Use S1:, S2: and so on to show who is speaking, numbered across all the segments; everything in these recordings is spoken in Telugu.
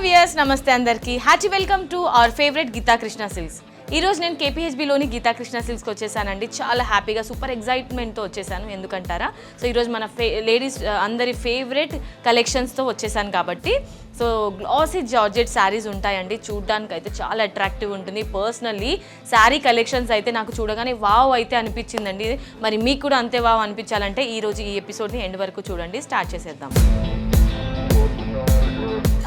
S1: వ్యూయర్స్ నమస్తే అందరికీ happy welcome to our favourite Geetha Krishna silks. ఈ రోజు నేను కేపీహెచ్బిలోని గీతా కృష్ణ సిల్క్స్కి వచ్చేసానండి. చాలా హ్యాపీగా సూపర్ ఎగ్జైట్మెంట్తో వచ్చేసాను. ఎందుకంటారా, సో ఈరోజు మన లేడీస్ అందరి ఫేవరెట్ కలెక్షన్స్తో వచ్చేసాను కాబట్టి సో గ్లాసీ జార్జెట్ శారీస్ ఉంటాయండి. చూడడానికి అయితే చాలా అట్రాక్టివ్ ఉంటుంది. పర్సనల్లీ శారీ కలెక్షన్స్ అయితే నాకు చూడగానే వావ్ అయితే అనిపించిందండి. మరి మీకు కూడా అంతే వావ్ అనిపించాలంటే ఈరోజు ఈ ఎపిసోడ్ని ఎండ్ వరకు చూడండి. స్టార్ట్ చేసేద్దాం.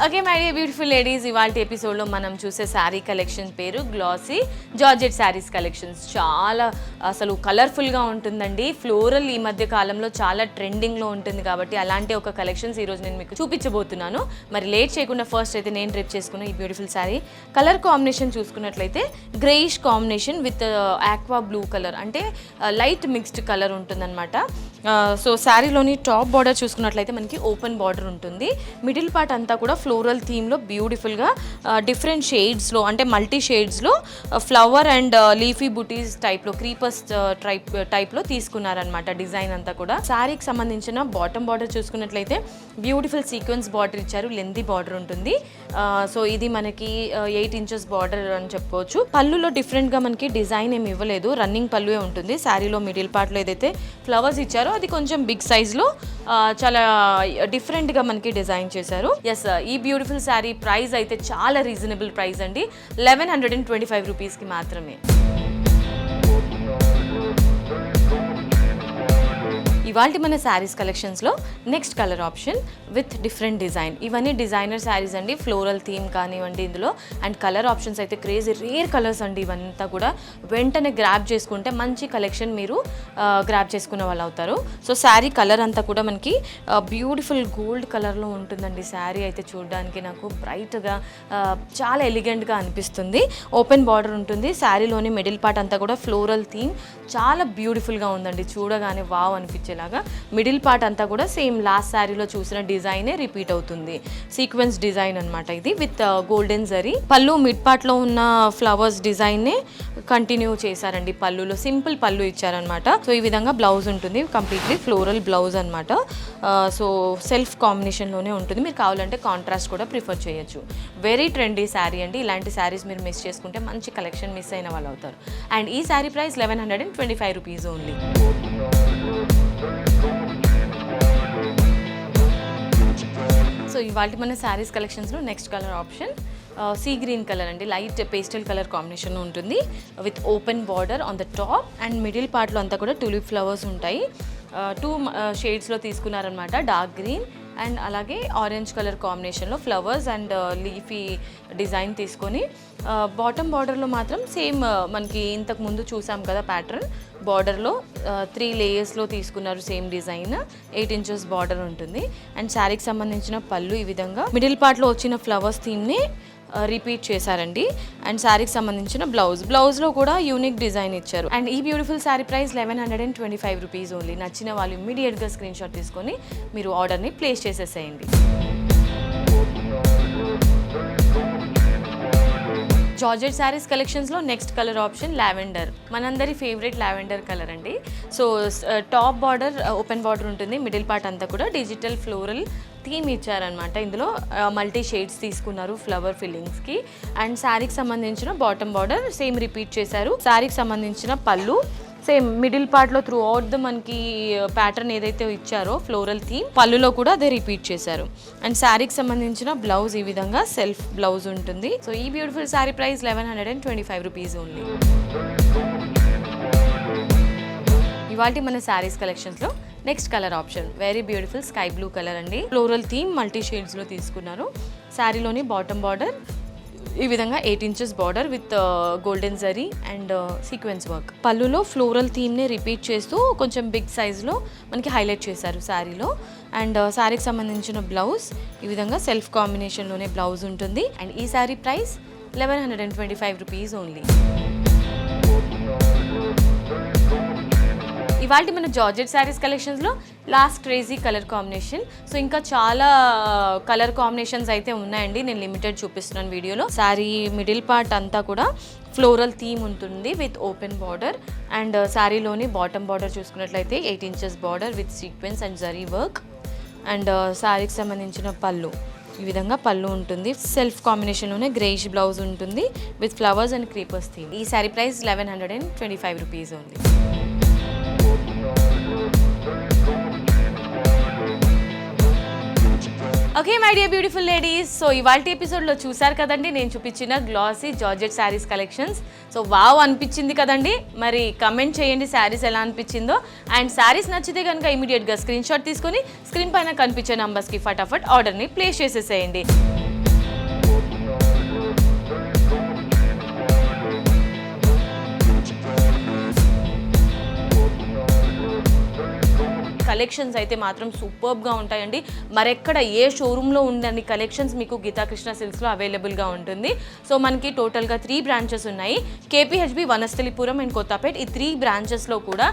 S1: Okay my dear beautiful ladies, ఇవాళ ఎపిసోడ్లో మనం చూసే శారీ కలెక్షన్ పేరు గ్లాసీ జార్జెట్ శారీస్ కలెక్షన్స్. చాలా అసలు కలర్ఫుల్గా ఉంటుందండి. ఫ్లోరల్ ఈ మధ్య కాలంలో చాలా ట్రెండింగ్లో ఉంటుంది కాబట్టి అలాంటి ఒక కలెక్షన్స్ ఈరోజు నేను మీకు చూపించబోతున్నాను. మరి లేట్ చేయకుండా ఫస్ట్ అయితే నేను డ్రెప్ చేసుకున్న ఈ బ్యూటిఫుల్ శారీ కలర్ కాంబినేషన్ చూసుకున్నట్లయితే greyish combination with aqua blue colour, అంటే లైట్ మిక్స్డ్ కలర్ ఉంటుందన్నమాట. సో శారీలోని టాప్ బార్డర్ చూసుకున్నట్లయితే మనకి ఓపెన్ బార్డర్ ఉంటుంది. మిడిల్ పార్ట్ అంతా కూడా ఫ్లోరల్ థీమ్లో బ్యూటిఫుల్గా డిఫరెంట్ షేడ్స్లో, అంటే మల్టీ షేడ్స్లో ఫ్లవర్ అండ్ లీఫీ బుటీస్ టైప్లో, క్రీపర్స్ టైప్లో తీసుకున్నారనమాట డిజైన్ అంతా కూడా. శారీకి సంబంధించిన బాటమ్ బార్డర్ చూసుకున్నట్లయితే బ్యూటిఫుల్ సీక్వెన్స్ బార్డర్ ఇచ్చారు. లెంతీ బార్డర్ ఉంటుంది. సో ఇది మనకి 8 inches బార్డర్ అని చెప్పుకోవచ్చు. పళ్ళులో డిఫరెంట్గా మనకి డిజైన్ ఏమి ఇవ్వలేదు, రన్నింగ్ పళ్ళువే ఉంటుంది. శారీలో మిడిల్ పార్ట్లో ఏదైతే ఫ్లవర్స్ ఇచ్చారో అది కొంచెం బిగ్ సైజ్లో చాలా డిఫరెంట్గా మనకి డిజైన్ చేశారు. ఎస్, ఈ బ్యూటిఫుల్ శారీ ప్రైస్ అయితే చాలా రీజనబుల్ ప్రైస్ అండి. 1125 రూపీస్కి మాత్రమే. ఇవాళ మన శారీస్ కలెక్షన్స్లో next colour option with different design. ఇవన్నీ డిజైనర్ శారీస్ అండి, ఫ్లోరల్ థీమ్ కానివ్వండి ఇందులో. అండ్ కలర్ ఆప్షన్స్ అయితే క్రేజీ రేర్ కలర్స్ అండి. ఇవంతా కూడా వెంటనే గ్రాప్ చేసుకుంటే మంచి కలెక్షన్ మీరు గ్రాప్ చేసుకున్న వాళ్ళు అవుతారు. సో శారీ కలర్ అంతా కూడా మనకి బ్యూటిఫుల్ గోల్డ్ కలర్లో ఉంటుందండి. శారీ అయితే చూడడానికి నాకు బ్రైట్గా చాలా ఎలిగెంట్గా అనిపిస్తుంది. ఓపెన్ బార్డర్ ఉంటుంది. శారీలోని మిడిల్ పార్ట్ అంతా కూడా ఫ్లోరల్ థీమ్ చాలా బ్యూటిఫుల్గా ఉందండి. చూడగానే వావ్ అనిపించేలాగా మిడిల్ పార్ట్ అంతా కూడా సేమ్ లాస్ట్ శారీలో చూసిన డిజైనే రిపీట్ అవుతుంది. సీక్వెన్స్ డిజైన్ అనమాట ఇది విత్ గోల్డెన్ జరీ. పళ్ళు మిడ్ పార్ట్లో ఉన్న ఫ్లవర్స్ డిజైన్నే కంటిన్యూ చేశారండి. పళ్ళులో సింపుల్ పళ్ళు ఇచ్చారనమాట. సో ఈ విధంగా బ్లౌజ్ ఉంటుంది, కంప్లీట్లీ ఫ్లోరల్ బ్లౌజ్ అనమాట. సో సెల్ఫ్ కాంబినేషన్లోనే ఉంటుంది. మీరు కావాలంటే కాంట్రాస్ట్ కూడా ప్రిఫర్ చేయొచ్చు. వెరీ ట్రెండీ శారీ అండి. ఇలాంటి శారీస్ మీరు మిస్ చేసుకుంటే మంచి కలెక్షన్ మిస్ అయిన వాళ్ళు అవుతారు. అండ్ ఈ sari price 1125 rupees only. So ఇవాళ మన శారీస్ కలెక్షన్స్లో next colour option sea green colour అండి. లైట్ పేస్టల్ కలర్ కాంబినేషన్ ఉంటుంది with open border on the top. And middle పార్ట్లో అంతా కూడా టూలిప్ ఫ్లవర్స్ ఉంటాయి. 2 షేడ్స్లో తీసుకున్నారనమాట, డార్క్ గ్రీన్ అండ్ అలాగే ఆరెంజ్ కలర్ కాంబినేషన్లో ఫ్లవర్స్ అండ్ లీఫీ డిజైన్ తీసుకొని బాటమ్ బార్డర్లో మాత్రం సేమ్ మనకి ఇంతకు ముందు చూసాం కదా ప్యాటర్న్ బార్డర్లో 3 లేయర్స్లో తీసుకున్నారు. సేమ్ డిజైన్ 8 inches బార్డర్ ఉంటుంది. అండ్ శారీకి సంబంధించిన పళ్ళు ఈ విధంగా మిడిల్ పార్ట్లో వచ్చిన ఫ్లవర్స్ థీమ్ని రిపీట్ చేశారండి. అండ్ శారీకి సంబంధించిన బ్లౌజ్లో కూడా యూనిక్ డిజైన్ ఇచ్చారు. అండ్ ఈ beautiful sari price 1125 rupees only. నచ్చిన వాళ్ళు ఇమ్మీడియట్గా స్క్రీన్ షాట్ తీసుకొని మీరు ఆర్డర్ని ప్లేస్ చేసేసేయండి. జార్జెట్ శారీస్ కలెక్షన్స్లో నెక్స్ట్ కలర్ ఆప్షన్ లావెండర్. మనందరి ఫేవరెట్ లావెండర్ కలర్ అండి. So top border open border ఉంటుంది. మిడిల్ పార్ట్ అంతా కూడా డిజిటల్ ఫ్లోరల్ థీమ్ ఇచ్చారనమాట. ఇందులో మల్టీ షేడ్స్ తీసుకున్నారు ఫ్లవర్ ఫిల్లింగ్స్కి. అండ్ శారీకి సంబంధించిన బాటమ్ బార్డర్ సేమ్ రిపీట్ చేశారు. శారీకి సంబంధించిన పళ్ళు సేమ్ మిడిల్ పార్ట్లో త్రూ అవుట్ ద మనకి ప్యాటర్న్ ఏదైతే ఇచ్చారో ఫ్లోరల్ థీమ్ పళ్ళులో కూడా అదే రిపీట్ చేశారు. అండ్ శారీకి సంబంధించిన బ్లౌజ్ ఈ విధంగా సెల్ఫ్ బ్లౌజ్ ఉంటుంది. సో ఈ beautiful sari price 1125 rupees only. ఇవాళ మన శారీస్ కలెక్షన్స్లో next colour option very beautiful sky blue colour అండి. ఫ్లోరల్ థీమ్ మల్టీ షేడ్స్లో తీసుకున్నారు. శారీలోని బాటమ్ బార్డర్ ఈ విధంగా 8 inches border with golden zari and sequence work. పళ్ళులో ఫ్లోరల్ థీమ్ని రిపీట్ చేస్తూ కొంచెం బిగ్ సైజ్లో మనకి హైలైట్ చేశారు శారీలో. అండ్ శారీకి సంబంధించిన బ్లౌజ్ ఈ విధంగా సెల్ఫ్ కాంబినేషన్లోనే బ్లౌజ్ ఉంటుంది. అండ్ ఈ శారీ ప్రైస్ 1125 రూపీస్ ఓన్లీ. ఇవాళ మన జార్జెట్ శారీస్ కలెక్షన్స్లో last crazy colour combination. So ఇంకా చాలా కలర్ కాంబినేషన్స్ అయితే ఉన్నాయండి, నేను లిమిటెడ్ చూపిస్తున్నాను వీడియోలో. శారీ మిడిల్ పార్ట్ అంతా కూడా ఫ్లోరల్ థీమ్ ఉంటుంది విత్ ఓపెన్ బార్డర్. అండ్ శారీలోని బాటమ్ బార్డర్ చూసుకున్నట్లయితే 8 inches border with sequence and zari work. And శారీకి సంబంధించిన పళ్ళు ఈ విధంగా పళ్ళు ఉంటుంది. సెల్ఫ్ కాంబినేషన్లోనే గ్రేయిష్ బ్లౌజ్ ఉంటుంది with flowers and creepers theme. ఈ శారీ ప్రైస్ 1125 రూపీస్ ఉంది. Okay my dear beautiful ladies, so ఇవాళ ఎపిసోడ్లో చూసారు కదండి నేను చూపించిన glossy georgette saris collections. So wow అనిపించింది కదండి. మరి కమెంట్ చేయండి శారీస్ ఎలా అనిపించిందో. అండ్ శారీస్ నచ్చితే కనుక ఇమీడియట్గా స్క్రీన్ షాట్ తీసుకొని స్క్రీన్ పైన కనిపించే నంబర్స్కి ఫటాఫట్ ఆర్డర్ని ప్లేస్ చేసేసేయండి. కలెక్షన్స్ అయితే మాత్రం సూపర్బ్గా ఉంటాయండి. మరెక్కడ ఏ షోరూంలో ఉండని కలెక్షన్స్ మీకు గీతాకృష్ణ సిల్క్స్లో అవైలబుల్గా ఉంటుంది. సో మనకి టోటల్గా 3 బ్రాంచెస్ ఉన్నాయి. KPHB, Vanasthalipuram and Kothapet. ఈ 3 బ్రాంచెస్లో కూడా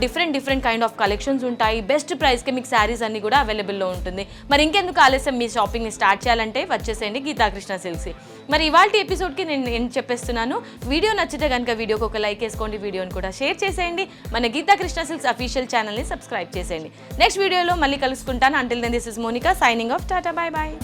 S1: డిఫరెంట్ కైండ్ ఆఫ్ కలెక్షన్స్ ఉంటాయి. బెస్ట్ ప్రైస్కి మీకు శారీస్ అన్ని కూడా అవైలబుల్లో ఉంటుంది. మరి ఇంకెందుకు ఆలస్యం, మీ షాపింగ్ని స్టార్ట్ చేయాలంటే వచ్చేసేయండి గీతాకృష్ణ సిల్క్స్. మరి ఇవాళ ఎపిసోడ్కి నేను చెప్పేస్తున్నాను, వీడియో నచ్చితే కనుక వీడియోకి ఒక లైక్ వేసుకోండి, వీడియోని కూడా షేర్ చేసేయండి, మన గీతాకృష్ణ సిల్క్స్ అఫీషియల్ ఛానల్ని సబ్స్క్రైబ్ చేసేయండి. నెక్స్ట్ వీడియోలో మళ్ళీ కలుసుకుంటాను. Until then this is Monica signing off. Tata, bye bye.